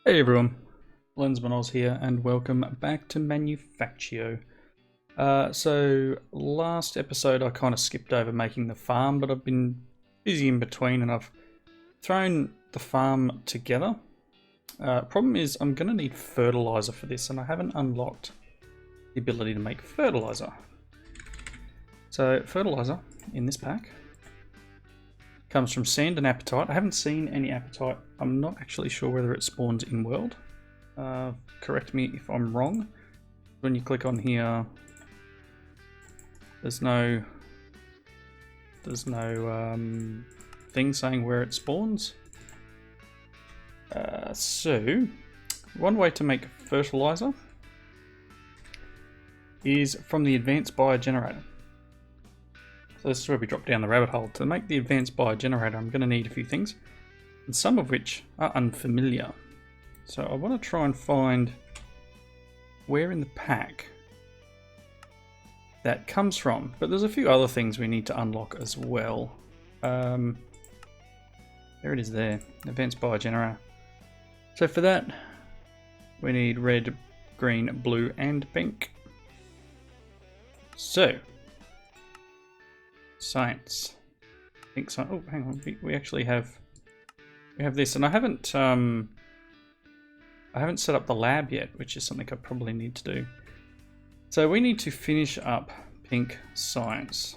Hey everyone, Lensmanoz here and welcome back to Manufactio. So last episode I kind of skipped over making the farm, but I've been busy in between and I've thrown the farm together. Problem is I'm going to need fertiliser for this and I haven't unlocked the ability to make fertiliser. So fertiliser in this pack comes from sand and apatite. I haven't seen any apatite. I'm not actually sure whether it spawns in world. Correct me if I'm wrong. When you click on here, there's no thing saying where it spawns. So one way to make fertilizer is from the advanced biogenerator. So this is where we drop down the rabbit hole. To make the advanced biogenerator, I'm going to need a few things, and some of which are unfamiliar. So I want to try and find where in the pack that comes from. But there's a few other things we need to unlock as well. There it is there, advanced biogenerator. So for that, we need red, green, blue, and pink. So science. I think so. Oh, hang on. We actually have this, and I haven't set up the lab yet, which is something I probably need to do. So we need to finish up pink science.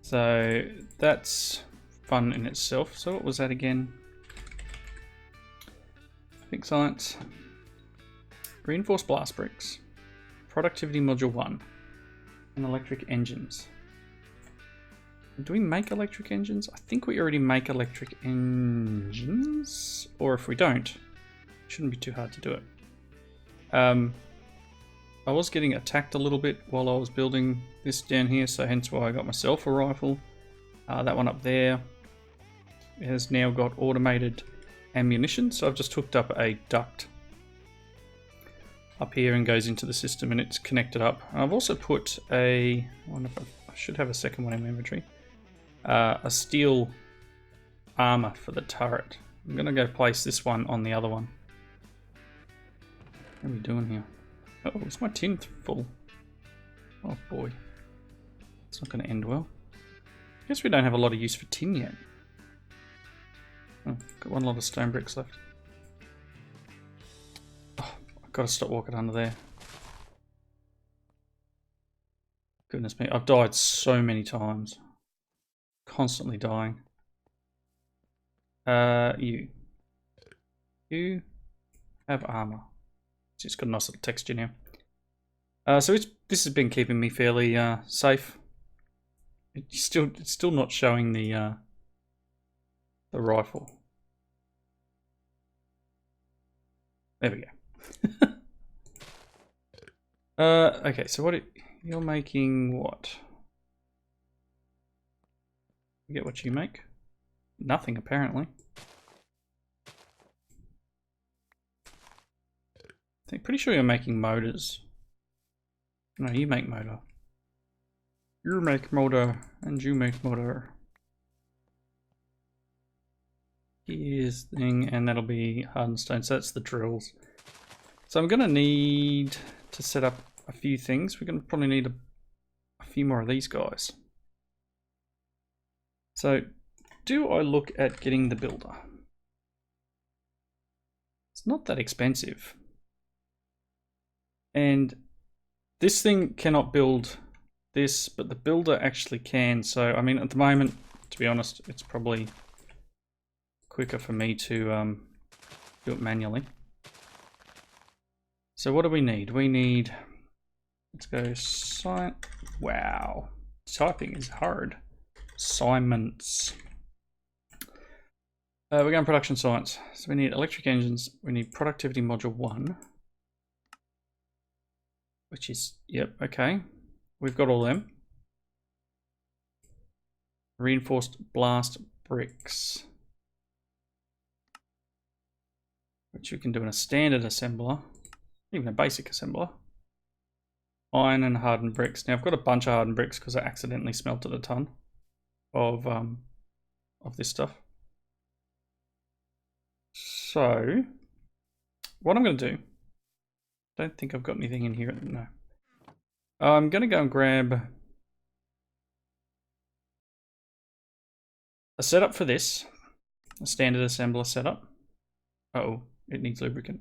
So that's fun in itself. So what was that again? Pink science, reinforced blast bricks, productivity module 1, and electric engines. Do we make electric engines? I think we already make electric engines, or if we don't, it shouldn't be too hard to do it. I was getting attacked a little bit while I was building this down here, so hence why I got myself a rifle. That one up there has now got automated ammunition, so I've just hooked up a duct up here and goes into the system, and it's connected up. And I've also put I should have a second one in my inventory. A steel armor for the turret. I'm gonna go place this one on the other one. What are we doing here? Oh, is my tin full? Oh boy, it's not gonna end well. I guess we don't have a lot of use for tin yet. Oh, got one lot of stone bricks left. Oh, I've got to stop walking under there. Goodness me, I've died so many times. Constantly dying. You have armor. It's got a nice little texture now. So this has been keeping me fairly safe. It's still not showing the rifle. There we go. Okay, so you're making what? Forget what you make. Nothing, apparently. I'm pretty sure you're making motors. No, you make motor. You make motor, and you make motor. Here's the thing, and that'll be hardened stone. So that's the drills. So I'm gonna need to set up a few things. We're gonna probably need a few more of these guys. So, do I look at getting the builder? It's not that expensive. And this thing cannot build this, but the builder actually can. So, I mean, at the moment, to be honest, it's probably quicker for me to do it manually. So what do we need? We need, let's go science. Wow, typing is hard. Assignments. We're going production science. So we need electric engines. We need productivity module 1, which is, yep, okay. We've got all them. Reinforced blast bricks, which we can do in a standard assembler, even a basic assembler. Iron and hardened bricks. Now I've got a bunch of hardened bricks because I accidentally smelted a ton of this stuff. So, what I'm going to do, don't think I've got anything in here. No. I'm going to go and grab a setup for this, a standard assembler setup. Uh-oh, it needs lubricant.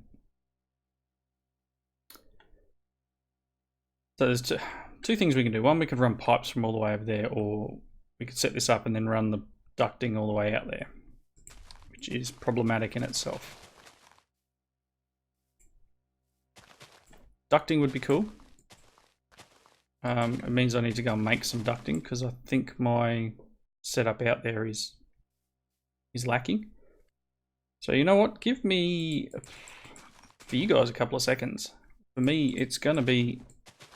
So there's two things we can do. One, we could run pipes from all the way over there, or we could set this up and then run the ducting all the way out there, which is problematic in itself. Ducting would be cool. It means I need to go and make some ducting because I think my setup out there is lacking. So you know what? Give me, for you guys, a couple of seconds. For me, it's going to be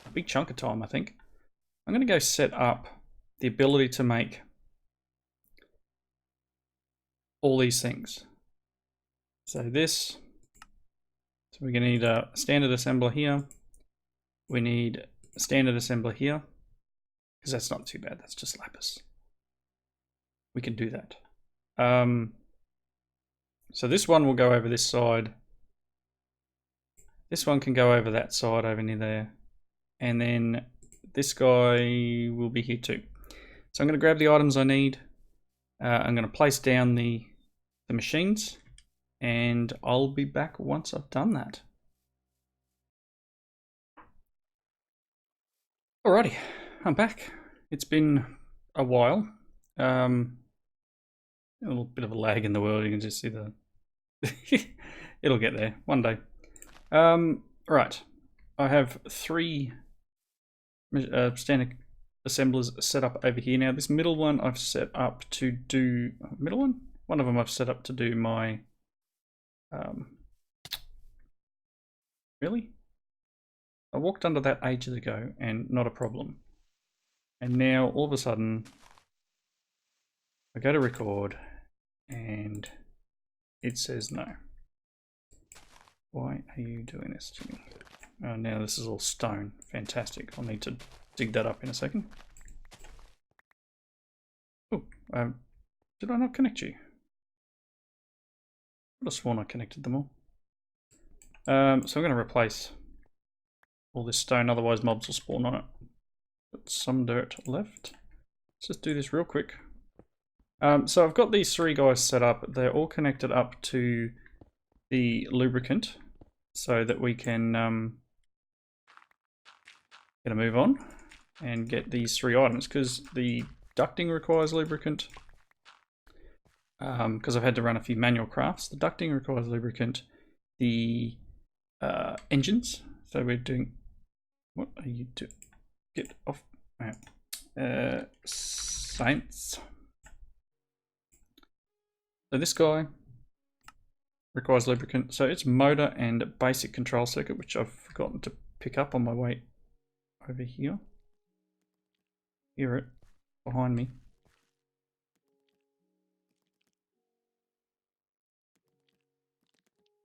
a big chunk of time, I think. I'm going to go set up the ability to make all these things. So this, so we're going to need a standard assembler here. We need a standard assembler here, because that's not too bad. That's just lapis. We can do that. So this one will go over this side. This one can go over that side over near there. And then this guy will be here too. So I'm going to grab the items I need. I'm going to place down the machines, and I'll be back once I've done that. Alrighty, I'm back. It's been a while. A little bit of a lag in the world. You can just see the... It'll get there one day. Right, I have 3 standard assemblers set up over here. Now this middle one I've set up to do... Middle one? One of them I've set up to do my... Really? I walked under that ages ago and not a problem. And now all of a sudden I go to record and it says no. Why are you doing this to me? Oh, now this is all stone. Fantastic. I'll need to dig that up in a second. Oh, did I not connect you? I would have sworn I connected them all. So I'm going to replace all this stone, otherwise mobs will spawn on it. Got some dirt left. Let's just do this real quick. So I've got these 3 guys set up. They're all connected up to the lubricant so that we can get a move on and get these 3 items, because the ducting requires lubricant. Because I've had to run a few manual crafts. The ducting requires lubricant. The engines. So we're doing... What are you doing? Get off. Science. So this guy requires lubricant. So it's motor and basic control circuit, which I've forgotten to pick up on my way over here. Hear it behind me.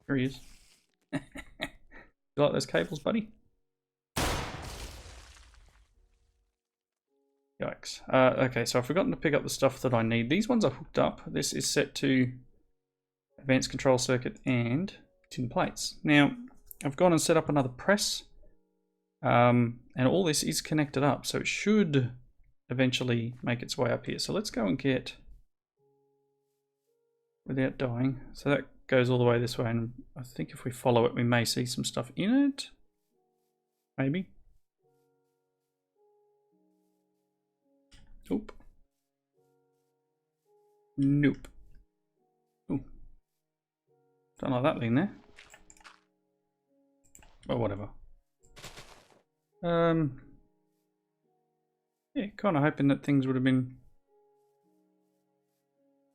There he is. You like those cables, buddy? Yikes. Okay, so I've forgotten to pick up the stuff that I need. These ones are hooked up. This is set to advanced control circuit and tin plates. Now, I've gone and set up another press. And all this is connected up, so it should eventually make its way up here. So let's go and get, without dying. So that goes all the way this way, and I think if we follow it, we may see some stuff in it. Maybe. Nope. Nope. Ooh. Don't like that thing there. Well, whatever. Yeah, kind of hoping that things would have been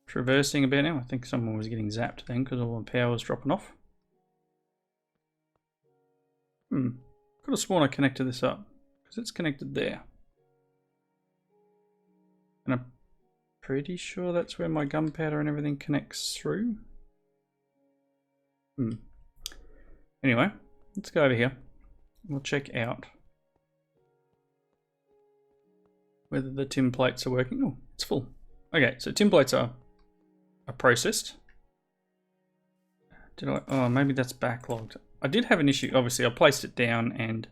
traversing a bit now. I think someone was getting zapped then because all the power was dropping off. Could have sworn I connected this up because it's connected there. And I'm pretty sure that's where my gunpowder and everything connects through. Anyway, let's go over here. We'll check out whether the tin plates are working. Oh, it's full. Okay, so tin plates are processed. Did I? Oh, maybe that's backlogged. I did have an issue. Obviously, I placed it down and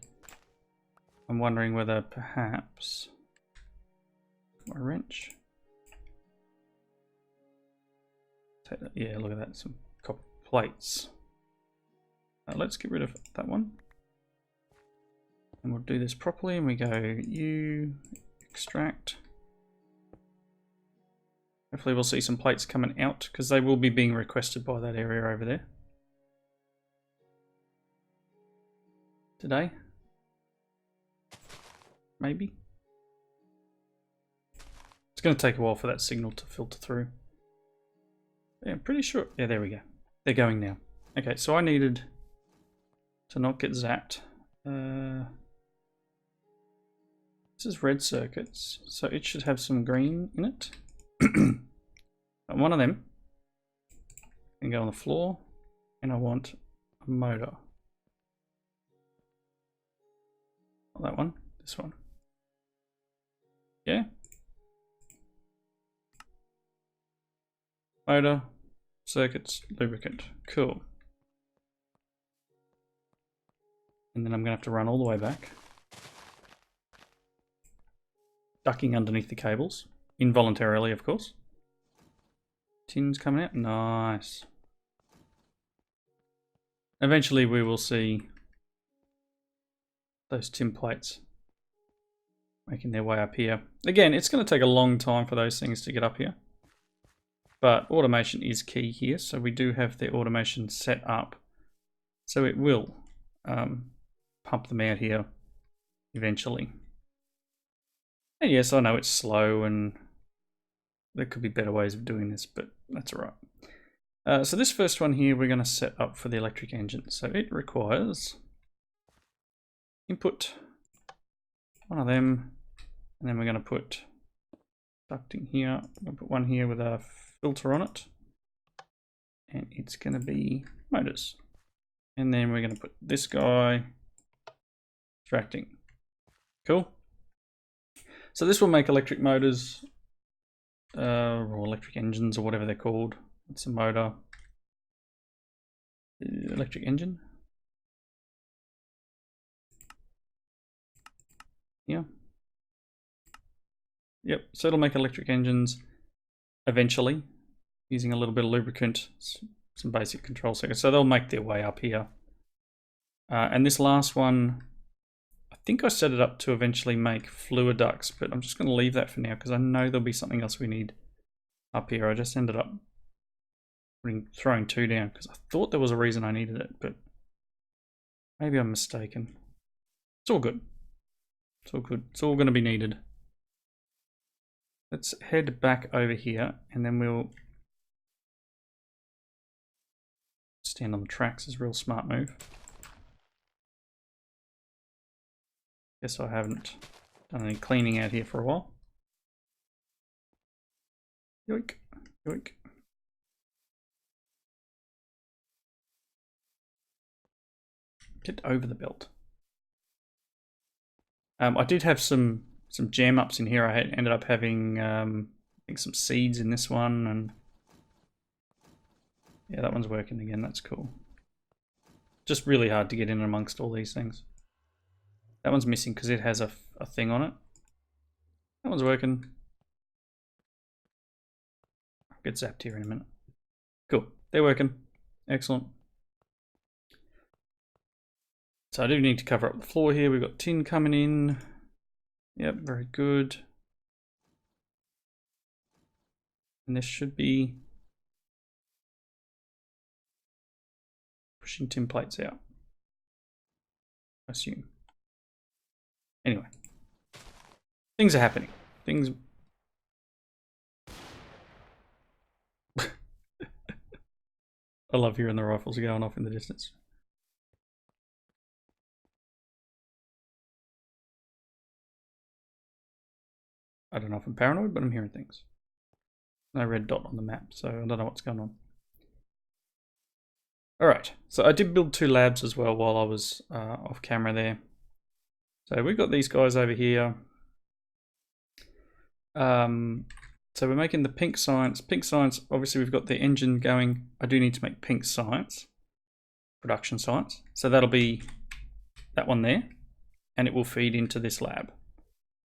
I'm wondering whether perhaps my wrench. Take that. Yeah, look at that. Some copper plates. Let's get rid of that one. And we'll do this properly. And we go U, extract. Hopefully we'll see some plates coming out because they will be being requested by that area over there. Today. Maybe. It's going to take a while for that signal to filter through. Yeah, I'm pretty sure. Yeah, there we go. They're going now. Okay, so I needed to not get zapped. This is red circuits, so it should have some green in it. One of them can go on the floor, and I want a motor. Not that one, this one. Yeah. Motor, circuits, lubricant. Cool. And then I'm going to have to run all the way back. Ducking underneath the cables. Involuntarily, of course. Tins coming out. Nice. Eventually we will see those tin plates making their way up here. Again, it's going to take a long time for those things to get up here. But automation is key here. So we do have the automation set up. So it will pump them out here eventually. And yes, I know it's slow and there could be better ways of doing this, but that's all right. So this first one here, we're going to set up for the electric engine. So it requires input, one of them, and then we're going to put ducting here. I'm going to put one here with a filter on it, and it's going to be motors. And then we're going to put this guy extracting. Cool. So this will make electric motors, or electric engines, or whatever they're called. It's a motor. Electric engine. Yeah. Yep, so it'll make electric engines eventually, using a little bit of lubricant, some basic control circuits. So they'll make their way up here. And this last one, I think I set it up to eventually make fluid ducts, but I'm just going to leave that for now because I know there'll be something else we need up here. I just ended up throwing two down because I thought there was a reason I needed it, but maybe I'm mistaken. It's all good. It's all good. It's all going to be needed. Let's head back over here and then we'll stand on the tracks. Is a real smart move. Guess I haven't done any cleaning out here for a while. Yoink, yoink. Get over the belt. I did have some jam ups in here. I ended up having I think some seeds in this one, and yeah, that one's working again. That's cool. Just really hard to get in amongst all these things. That one's missing because it has a thing on it. That one's working. I'll get zapped here in a minute. Cool. They're working. Excellent. So I do need to cover up the floor here. We've got tin coming in. Yep, very good. And this should be pushing tin plates out, I assume. Anyway, things are happening. Things. I love hearing the rifles going off in the distance. I don't know if I'm paranoid, but I'm hearing things. No red dot on the map, so I don't know what's going on. Alright, so I did build two labs as well while I was off camera there. So we've got these guys over here. So we're making the pink science. Pink science, obviously we've got the engine going. I do need to make pink science. production sites. So that'll be that one there, and it will feed into this lab.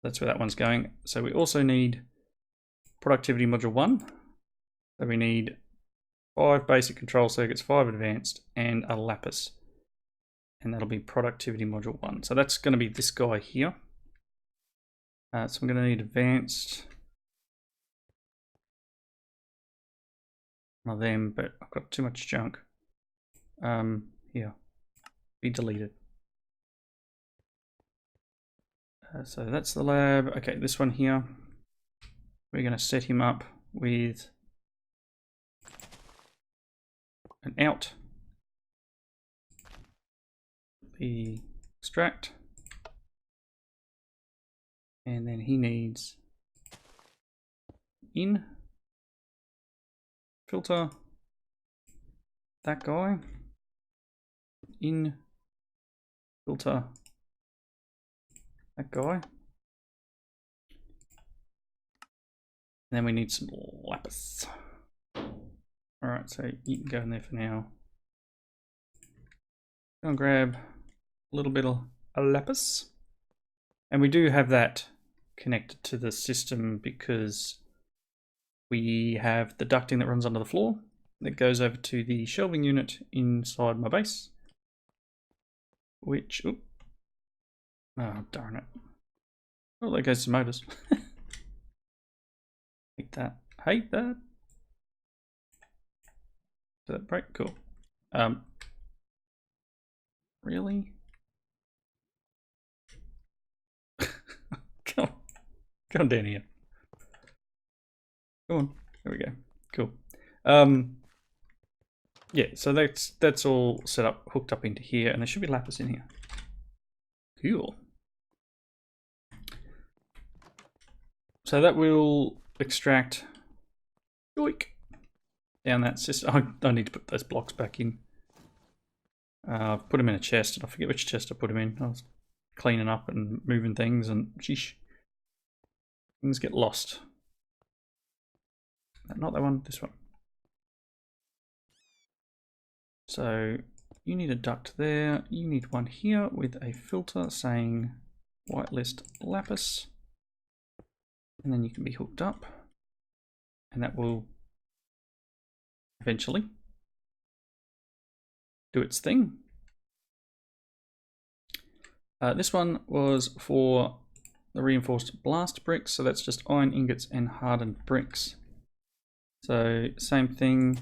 That's where that one's going. So we also need productivity module 1. So we need 5 basic control circuits, 5 advanced, and a lapis. And that'll be productivity module 1. So that's going to be this guy here. So I'm going to need advanced. One of them, but I've got too much junk. Here, be deleted. So that's the lab. Okay, this one here, we're going to set him up with an out. Be extract. And then he needs in filter that guy, in filter that guy, and then we need some lapis. All right, so you can go in there for now. Go and grab a little bit of a lapis, and we do have that connected to the system because we have the ducting that runs under the floor that goes over to the shelving unit inside my base, which, oh darn it. Oh, there goes some motors. Hate that. Hate that. Did that break? Cool. Really? Come on down here. Come on. There we go. Cool. Yeah, so that's all set up, hooked up into here, and there should be lapis in here. Cool. So that will extract yoink down that system. I need to put those blocks back in. I've put them in a chest, and I forget which chest I put them in. I was cleaning up and moving things, and sheesh, things get lost. Not that one, this one. So you need a duct there. You need one here with a filter saying whitelist lapis. And then you can be hooked up. And that will eventually do its thing. This one was for the reinforced blast bricks. So that's just iron ingots and hardened bricks. So same thing,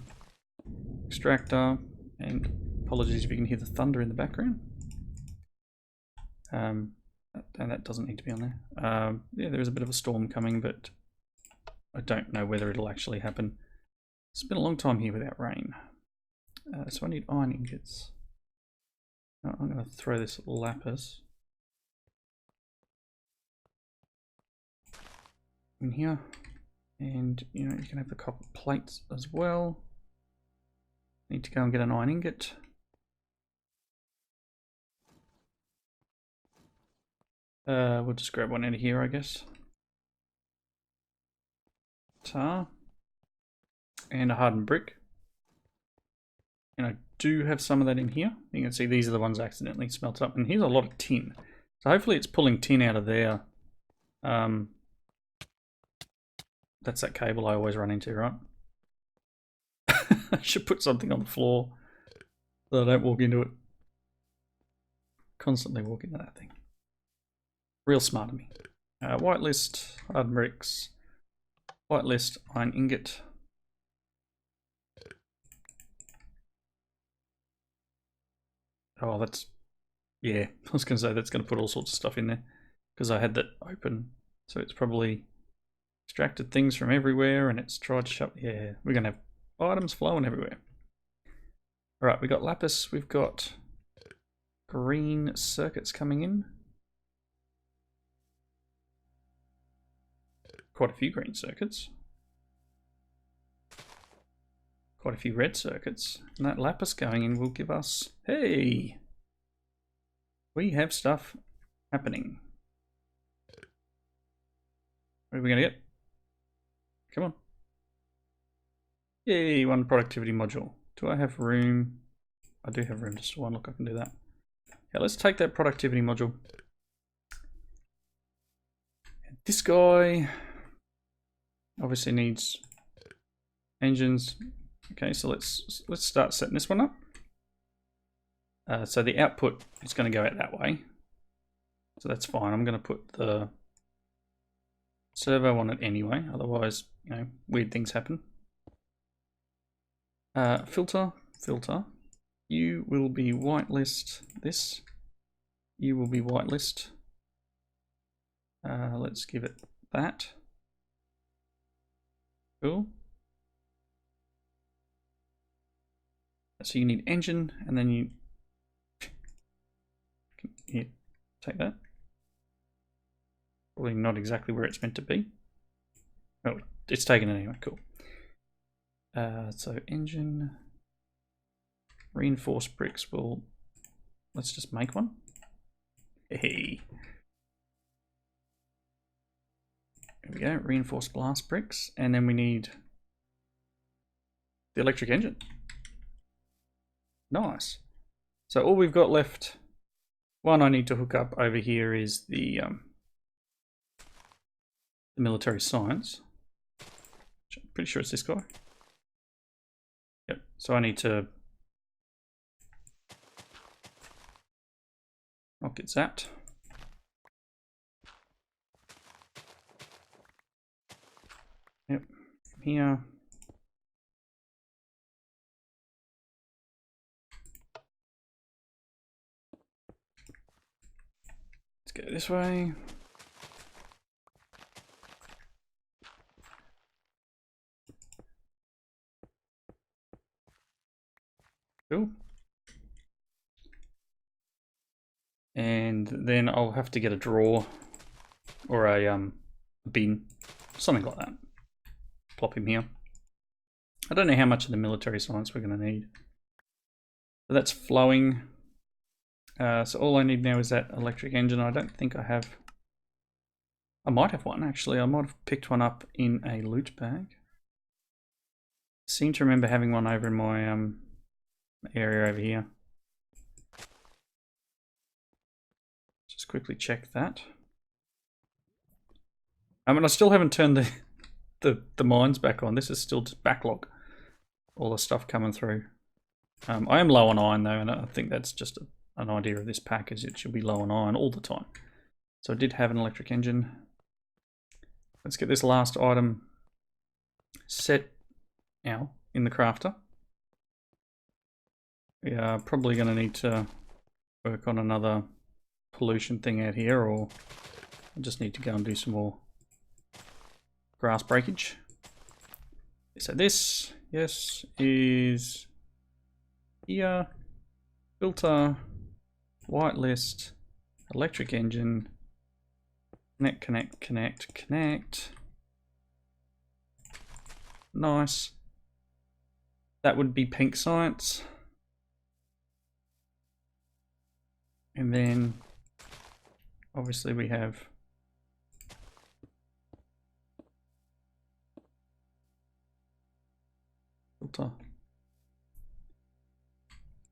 extractor, and apologies if you can hear the thunder in the background. And that doesn't need to be on there. Yeah, there is a bit of a storm coming, but I don't know whether it'll actually happen. It's been a long time here without rain. So I need iron ingots. I'm going to throw this lapis in here. And you know, you can have the copper plates as well. Need to go and get an iron ingot. We'll just grab one out of here, I guess. Tar. And a hardened brick. And I do have some of that in here. You can see these are the ones I accidentally smelted up. And here's a lot of tin. So hopefully it's pulling tin out of there. That's that cable I always run into, right? I should put something on the floor so I don't walk into it. Constantly walk into that thing. Real smart of me. Whitelist, hardened bricks. Whitelist, iron ingot. Oh, that's... yeah, I was going to say that's going to put all sorts of stuff in there. Because I had that open. So it's probably extracted things from everywhere and it's tried to shut... yeah, we're going to have items flowing everywhere. Alright, we got lapis, we've got green circuits coming in. Quite a few green circuits. Quite a few red circuits. And that lapis going in will give us... hey! We have stuff happening. What are we going to get? Come on. Yay, one productivity module. Do I have room? I do have room to store one. Look, I can do that. Yeah, let's take that productivity module. And this guy obviously needs engines. Okay, so let's start setting this one up. So the output is going to go out that way. So that's fine. I'm going to put the servo on it anyway. Otherwise, you know, weird things happen. Filter. You will be whitelist this. You will be whitelist. Let's give it that. Cool. So you need engine, and then you here, take that. Probably not exactly where it's meant to be. Oh, it's taken it anyway. Cool. So engine, reinforced bricks. Well, let's just make one. Hey. There we go. Reinforced blast bricks, and then we need the electric engine. Nice. So all we've got left, one I need to hook up over here is the military science. I'm pretty sure it's this guy. Yep. So I need to not get zapped. Yep. From here. Let's go this way. Cool. And then I'll have to get a drawer or a bin, something like that. Plop him here. I don't know how much of the military science we're going to need. But that's flowing. So all I need now is that electric engine. I don't think I have. I might have one actually. I might have picked one up in a loot bag. I seem to remember having one over in my area over here. Just quickly check that. I mean, I still haven't turned the mines back on. This is still just backlog. All the stuff coming through. I am low on iron though, and I think that's just an idea of this package. It should be low on iron all the time. So I did have an electric engine. Let's get this last item set now in the crafter. We are probably going to need to work on another pollution thing out here, or I just need to go and do some more grass breakage. So this, yes, is here, filter, whitelist, electric engine, connect. Nice. That would be pink science. And then obviously we have filter,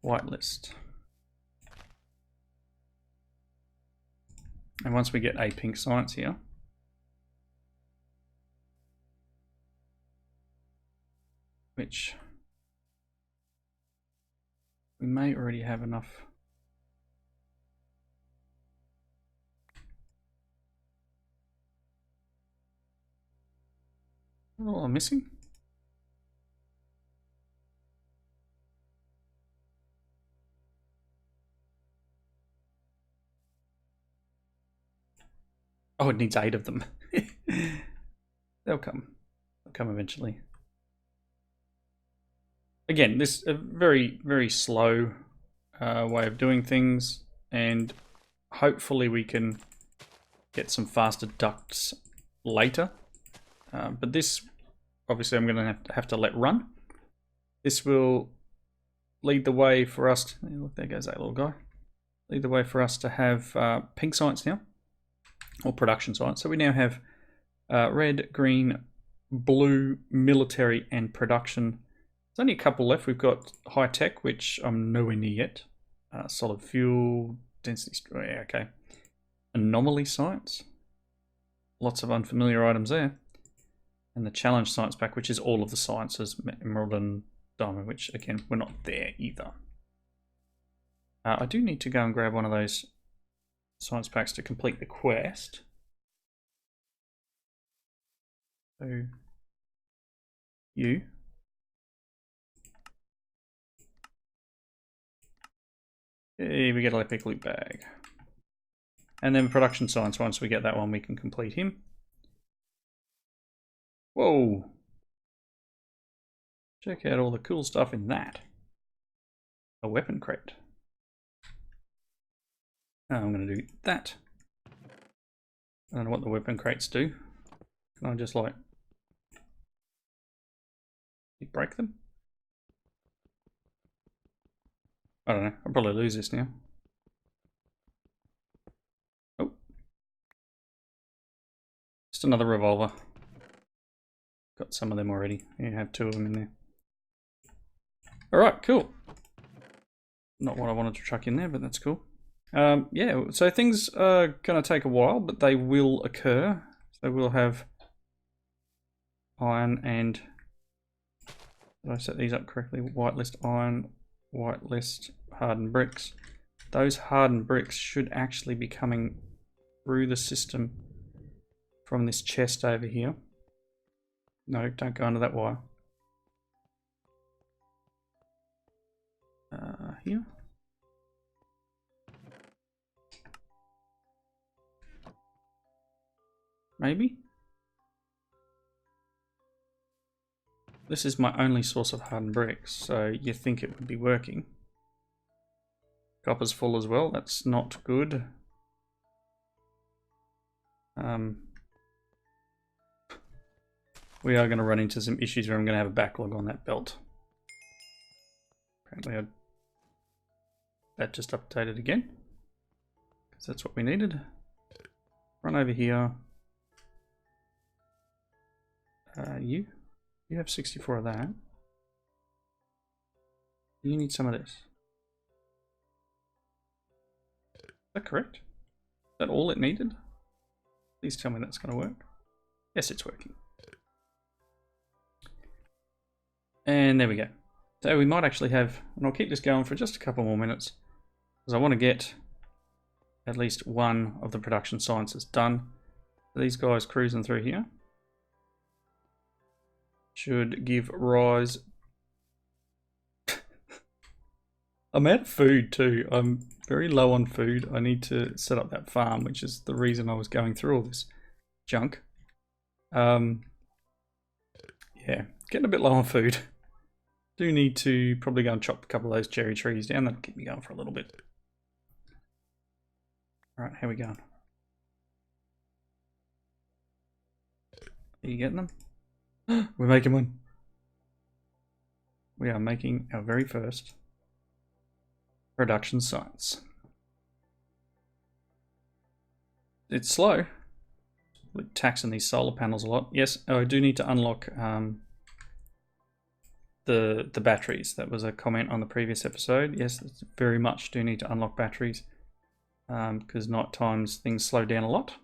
whitelist. And once we get a pink science here, which we may already have enough. Oh, I'm missing. Oh, it needs 8 of them. They'll come. They'll come eventually. Again, this is a very, very slow way of doing things, and hopefully we can get some faster ducts later. But this, obviously, I'm going to have to let run. This will lead the way for us to, look, there goes that little guy. Lead the way for us to have pink science now, or production science. So we now have red, green, blue, military, and production There's only a couple left. We've got high tech, which I'm nowhere near yet. Solid fuel, density, yeah, okay. Anomaly science. Lots of unfamiliar items there. And the challenge science pack, which is all of the sciences, emerald and diamond, which again, we're not there either. I do need to go and grab one of those science packs to complete the quest. So, you. Hey, we get an epic loot bag. And then production science, once we get that one, we can complete him. Whoa! Check out all the cool stuff in that. A weapon crate. I'm going to do that. I don't know what the weapon crates do. Can I just like break them? I don't know. I'll probably lose this now. Oh. Just another revolver. Got some of them already. You have 2 of them in there. Alright, cool. Not what I wanted to chuck in there, but that's cool. Yeah, so things are going to take a while, but they will occur. So we'll have iron and... Did I set these up correctly? Whitelist iron, whitelist hardened bricks. Those hardened bricks should actually be coming through the system from this chest over here. No, don't go under that wire. Here. Maybe? This is my only source of hardened bricks, so you think it would be working. Copper's full as well, that's not good. We are going to run into some issues where I'm going to have a backlog on that belt. Apparently that just updated again, because that's what we needed. Run over here. You have 64 of that. You need some of this. Is that correct? Is that all it needed? Please tell me that's going to work. Yes, it's working. And there we go. So we might actually have, and I'll keep this going for just a couple more minutes, because I want to get at least one of the production sciences done. These guys cruising through here should give rise... I'm out of food too. I'm very low on food. I need to set up that farm, which is the reason I was going through all this junk. Yeah, getting a bit low on food. Do need to probably go and chop a couple of those cherry trees down. That'll keep me going for a little bit. Alright, how we going? Are you getting them? We're making one. We are making our very first production science. It's slow. We're taxing these solar panels a lot. Yes, I do need to unlock the batteries. That was a comment on the previous episode. Yes, very much do need to unlock batteries because night times things slow down a lot.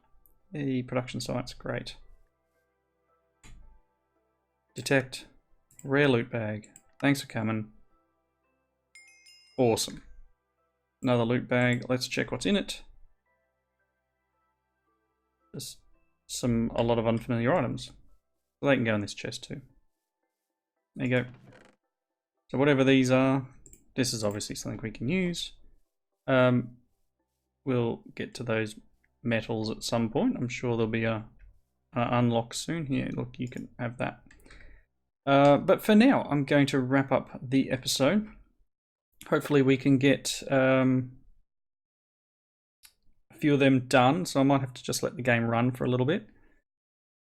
The production science, great. Detect rare loot bag. Thanks for coming. Awesome. Another loot bag. Let's check what's in it. There's a lot of unfamiliar items. So they can go in this chest too. There you go. So whatever these are, this is obviously something we can use. We'll get to those metals at some point. I'm sure there'll be a unlock soon. Here, look, you can have that. But for now, I'm going to wrap up the episode. Hopefully we can get a few of them done. So I might have to just let the game run for a little bit.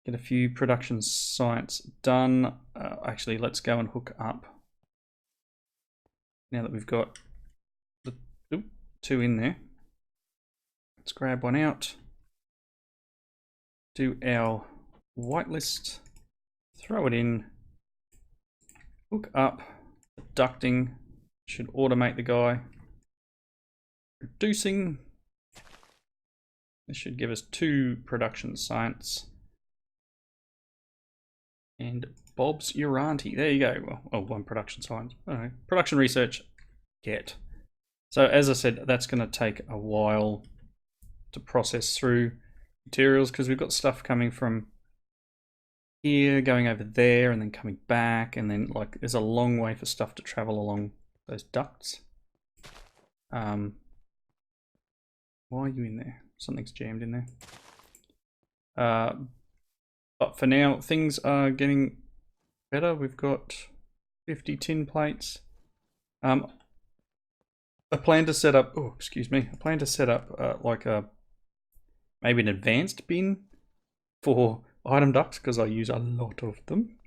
Get a few production science done. Actually, let's go and hook up. Now that we've got the 2 in there. Let's grab one out. Do our whitelist. Throw it in. Hook up the ducting. Should automate the guy. Producing. This should give us 2 production science. And Bob's Uranti. There you go. Well, oh, 1 production science. Alright. Production research. Get. So as I said, that's going to take a while to process through materials because we've got stuff coming from here, going over there, and then coming back, and then like there's a long way for stuff to travel along those ducts. Why are you in there? Something's jammed in there. But for now, things are getting better. We've got 50 tin plates. I plan to set up, oh, excuse me. I plan to set up like maybe an advanced bin for item ducts because I use a lot of them.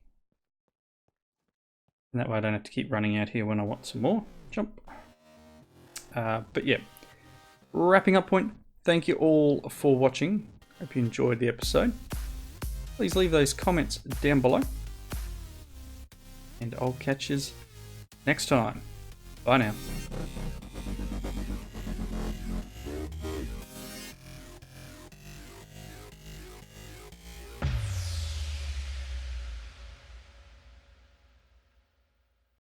And that way I don't have to keep running out here when I want some more. Jump. But yeah, wrapping up point. Thank you all for watching. Hope you enjoyed the episode. Please leave those comments down below. And I'll catch you next time. Bye now.